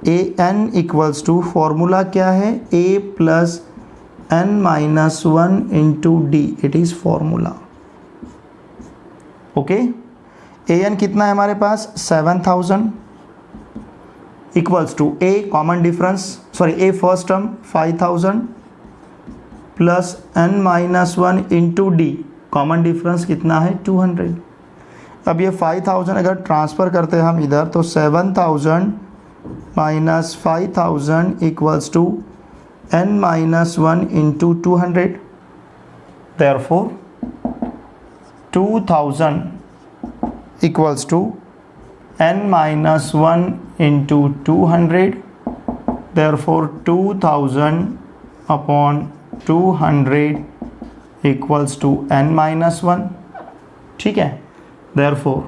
AN equals to formula क्या है? A plus n-1 into D, it is formula. Okay, AN कितना है हमारे पास? 7000 equals to A common difference, sorry A first term 5000 plus n-1 into D, common difference कितना है? 200। अब ये 5000 अगर ट्रांसफ़र करते हैं हम इधर तो 7000 minus 5000 equals to n-1 into 200। Therefore 2000 equals to n-1 into 200। Therefore 2000 upon 200 equals to n-1, ठीक है। देयरफॉर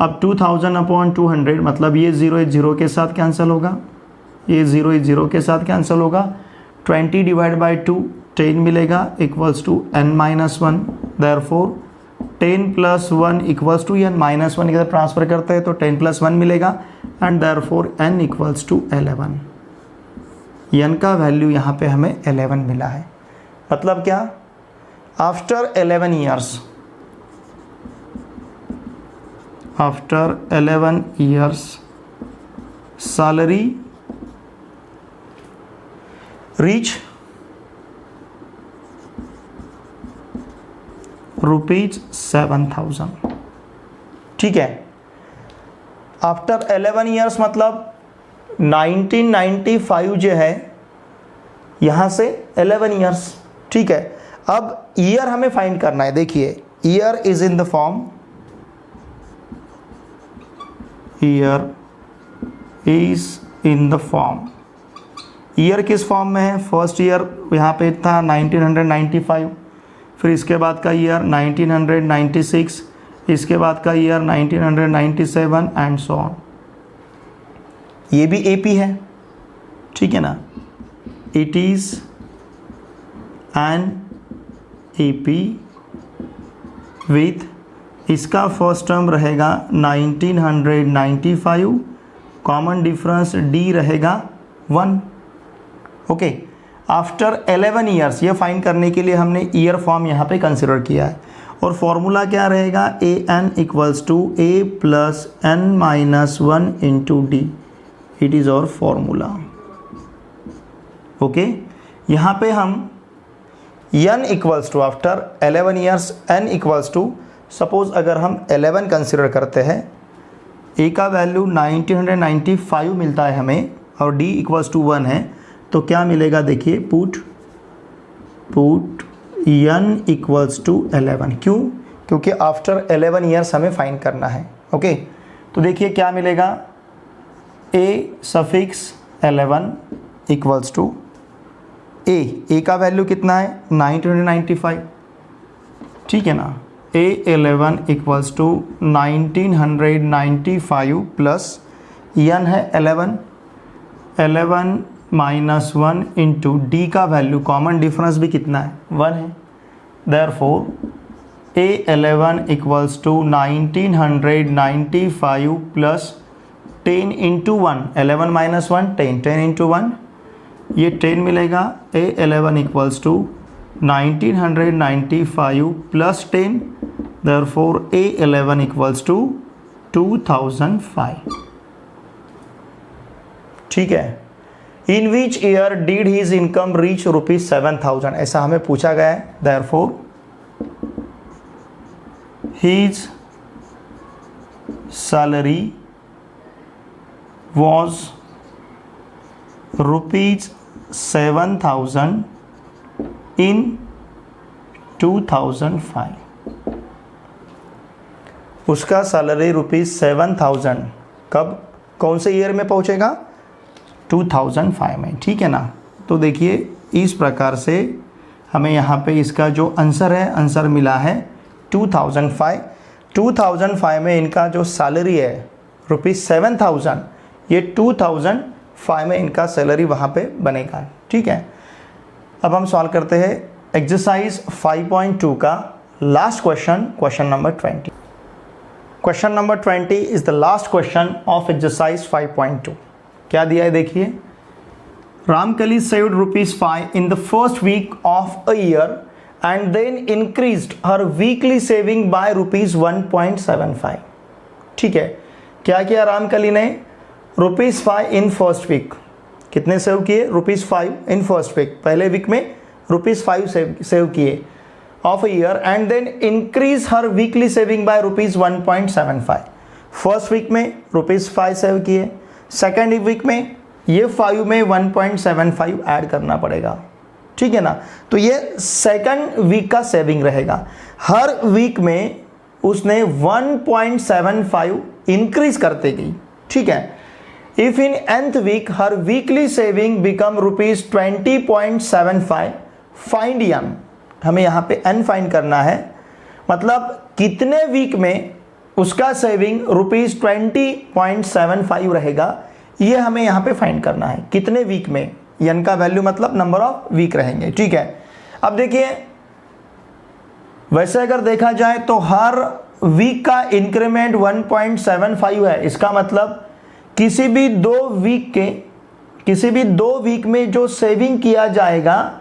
अब 2000 अपॉन 200 मतलब ये 0 0 के साथ कैंसिल होगा, ये 0 0 के साथ कैंसिल होगा, 20 डिवाइड बाई 2 10 मिलेगा equals to n-1। Therefore 10 plus 1 equals to n-1 इधर ट्रांसफ़र करते हैं तो 10 प्लस 1 मिलेगा and therefore n equals to 11। n का वैल्यू यहाँ पे हमें 11 मिला है। मतलब क्या? After 11 years, after 11 years salary reach ₹7000, ठीक है। आफ्टर 11 ईयर्स मतलब 1995 जो है यहाँ से 11 ईयर्स, ठीक है। अब ईयर हमें फाइंड करना है। देखिए year is in the form, year is in the form, year किस फॉर्म में है? फर्स्ट ईयर यहाँ पे था 1995, फिर इसके बाद का ईयर 1996, इसके बाद का ईयर 1997 एंड सो ऑन। ये भी AP है, ठीक है ना। It is an AP with, इसका फर्स्ट टर्म रहेगा 1995, कॉमन डिफरेंस D रहेगा 1। ओके, आफ्टर 11 ईयर्स ये फाइंड करने के लिए हमने ईयर फॉर्म यहाँ पे कंसिडर किया है और फॉर्मूला क्या रहेगा? AN equals to A plus n-1 into D, it is और फॉर्मूला। ओके, यहाँ पे हम n equals to after 11 years n equals to, suppose अगर हम 11 कंसिडर करते हैं, A का वैल्यू 1995 मिलता है हमें और D इक्वल्स टू 1 है, तो क्या मिलेगा? देखिए पुट n इक्वल्स टू 11। क्यों? क्योंकि आफ्टर 11 ईयर्स हमें फाइंड करना है। ओके, तो देखिए क्या मिलेगा? A suffix 11 equals to A का वैल्यू कितना है? 1995, ठीक है ना। A11 equals to 1995 plus n है 11 माइनस 1 इंटू डी का वैल्यू कॉमन डिफरेंस भी कितना है 1 है, therefore A11 equals to 1995 plus 10 into 1, 11 minus 1 10, 10 into 1 ये 10 मिलेगा। A11 equals to 1995 plus 10, therefore A11 equals to 2005। ठीक है। In which year did his income reach ₹7,000, ऐसा हमें पूछा गया है, therefore his salary was ₹7,000 in 2005। उसका सैलरी ₹7,000 कब, कौन से ईयर में पहुंचेगा 2005 में। ठीक है ना। तो देखिए इस प्रकार से हमें यहाँ पे इसका जो आंसर है, आंसर मिला है 2005। 2005 में इनका जो सैलरी है ₹7,000, ये 2005 में इनका सैलरी वहाँ पे बनेगा। ठीक है। अब हम सॉल्व करते हैं एक्सरसाइज 5.2 का last question, question number 20। Question number 20 is the last question of exercise 5.2। क्या दिया है देखिए, Ramkali saved ₹5 in the first week of a year and then increased her weekly saving by ₹1.75। ठीक है। क्या किया रामकली ने, ₹5 इन फर्स्ट वीक, कितने सेव किए ₹5 इन फर्स्ट वीक, पहले वीक में ₹5 सेव किए of a year and then increase her weekly saving by ₹1.75। First week में ₹5 सेव किए, सेकेंड वीक में ये 5 में 1.75 ऐड करना पड़ेगा। ठीक है ना। तो ये सेकेंड वीक का सेविंग रहेगा। हर वीक में उसने 1.75 इंक्रीज करते गई। ठीक है। If in nth week her weekly saving become ₹20.75, find n। हमें यहाँ पे n फाइंड करना है, मतलब कितने वीक में उसका सेविंग ₹20.75 रहेगा, ये हमें यहाँ पे फाइंड करना है। कितने वीक में, n का वैल्यू मतलब नंबर ऑफ वीक रहेंगे। ठीक है। अब देखिए वैसे अगर देखा जाए तो हर वीक का इंक्रीमेंट 1.75 है। इसका मतलब किसी भी दो वीक में जो सेविंग किया जाएगा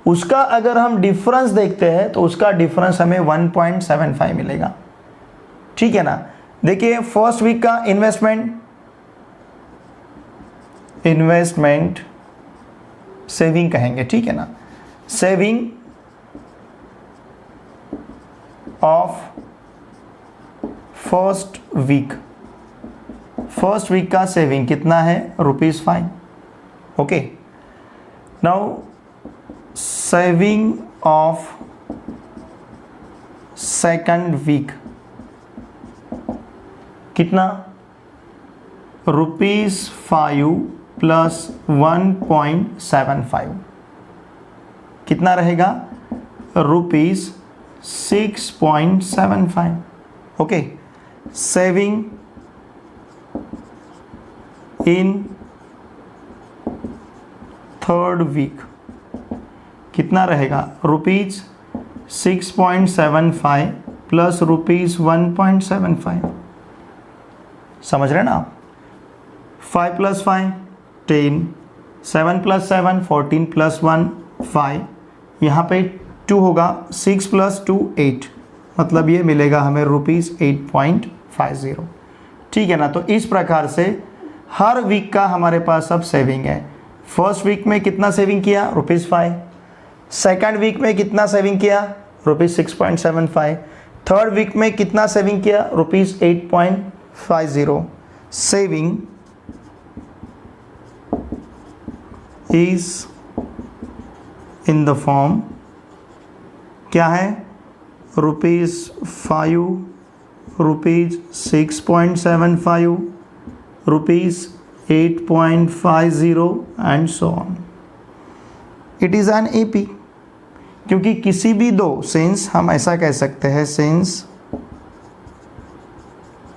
उसका अगर हम डिफरेंस देखते हैं तो उसका डिफरेंस हमें 1.75 मिलेगा। ठीक है ना। देखिए फर्स्ट वीक का इन्वेस्टमेंट सेविंग कहेंगे। ठीक है ना। सेविंग ऑफ फर्स्ट वीक का सेविंग कितना है ₹5। Okay. Now saving of second week कितना, ₹5 प्लस 1.75 कितना रहेगा, ₹6.75। Okay. Saving in third week कितना रहेगा, ₹6.75 प्लस ₹1.75। समझ रहे ना आप। 5 प्लस 5 10, 7 प्लस 7 14 प्लस 1 5, यहाँ पे 2 होगा, 6 प्लस 2 8, मतलब ये मिलेगा हमें ₹8.50। ठीक है ना। तो इस प्रकार से हर वीक का हमारे पास अब सेविंग है। फर्स्ट वीक में कितना सेविंग किया, ₹5। सेकेंड वीक में कितना सेविंग किया, ₹6.75। थर्ड वीक में कितना सेविंग किया, ₹8.50। Saving is in the form क्या है, ₹5, ₹6.75, ₹8.50 and so on. It is an AP. क्योंकि किसी भी दो, सिंस हम ऐसा कह सकते हैं, सिंस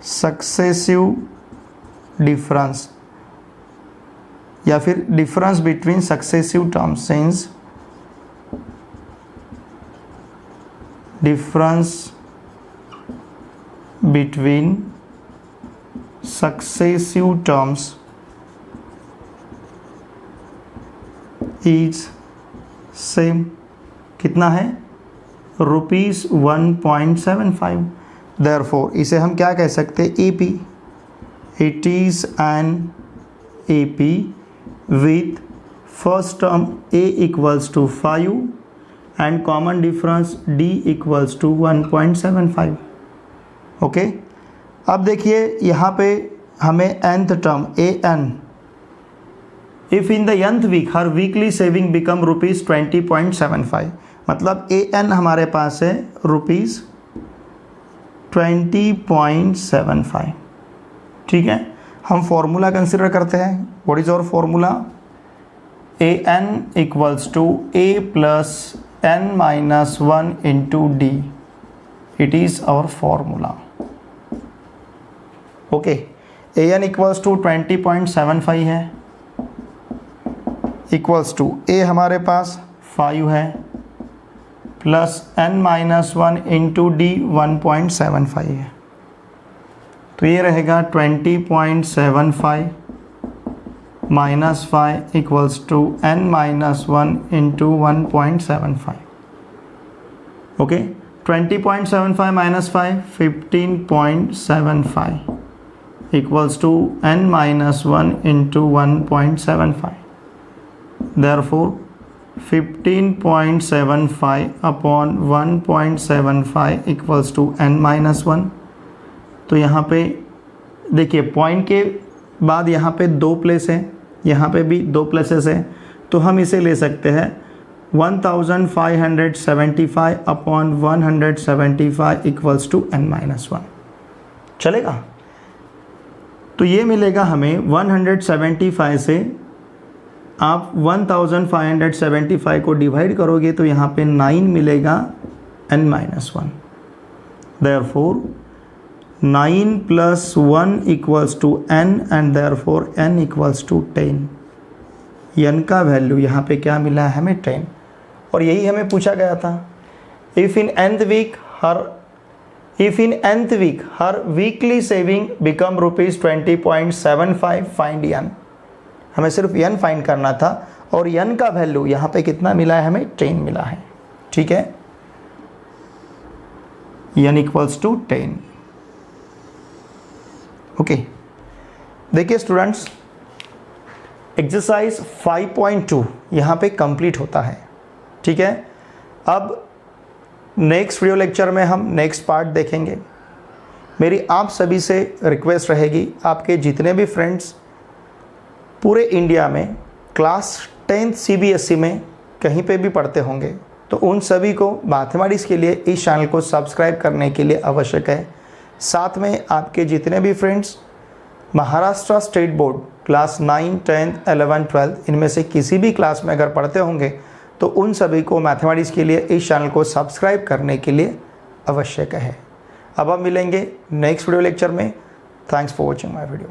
सक्सेसिव डिफरेंस या फिर difference between successive terms, since difference between successive terms is same, कितना है, ₹1.75। देयरफॉर इसे हम क्या कह सकते हैं, AP, it is an AP with first term A equals to 5 and common difference D equals to 1.75। Okay, अब देखिए यहाँ पे हमें nth term AN, if in the nth week her weekly saving become ₹20.75, मतलब AN हमारे पास है ₹20.75। ठीक है, हम फॉर्मूला कंसिडर करते हैं। What is our formula, AN equals to A plus n-1 into D, it is our formula. Okay, AN equals to 20.75 है, equals to A हमारे पास 5 है, प्लस n-1 इंटू D 1.75 है, तो ये रहेगा 20.75 minus 5 equals to n-1 into 1.75। Okay, 20.75 minus 5 15.75 equals to n-1 into 1.75। Therefore 15.75 upon 1.75 equals to n-1। तो यहाँ पे देखिए पॉइंट के बाद यहाँ पे 2 प्लेस है, यहाँ पे भी 2 प्लेसेस है, तो हम इसे ले सकते हैं 1575 अपॉन 175 इक्वल्स टू n-1। चलेगा, तो ये मिलेगा हमें 175 से आप 1575 को डिवाइड करोगे तो यहाँ पे 9 मिलेगा n-1। Therefore 9 plus 1 equals to n and therefore n equals to 10। n का वैल्यू यहाँ पे क्या मिला है हमें, 10, और यही हमें पूछा गया था। If in nth week her weekly saving become ₹20.75, find n। हमें सिर्फ n फाइंड करना था और n का वैल्यू यहाँ पे कितना मिला है हमें, 10 मिला है। ठीक है, n इक्वल्स टू 10। ओके, देखिए स्टूडेंट्स, एक्सरसाइज 5.2 यहाँ पे कंप्लीट होता है। ठीक है, अब नेक्स्ट वीडियो लेक्चर में हम नेक्स्ट पार्ट देखेंगे। मेरी आप सभी से रिक्वेस्ट रहेगी, आपके जितने भी फ्रेंड्स पूरे इंडिया में क्लास 10th CBSE में कहीं पे भी पढ़ते होंगे, तो उन सभी को मैथमेटिक्स के लिए इस चैनल को सब्सक्राइब करने के लिए आवश्यक है। साथ में आपके जितने भी friends Maharashtra state board class 9, 10, 11, 12 इनमें से किसी भी क्लास में अगर पढ़ते होंगे तो उन सभी को मैथमेटिक्स के लिए इस चैनल को सब्सक्राइब करने के लिए आवश्यक है। अब हम मिलेंगे नेक्स्ट वीडियो लेक्चर में। Thanks for watching my video.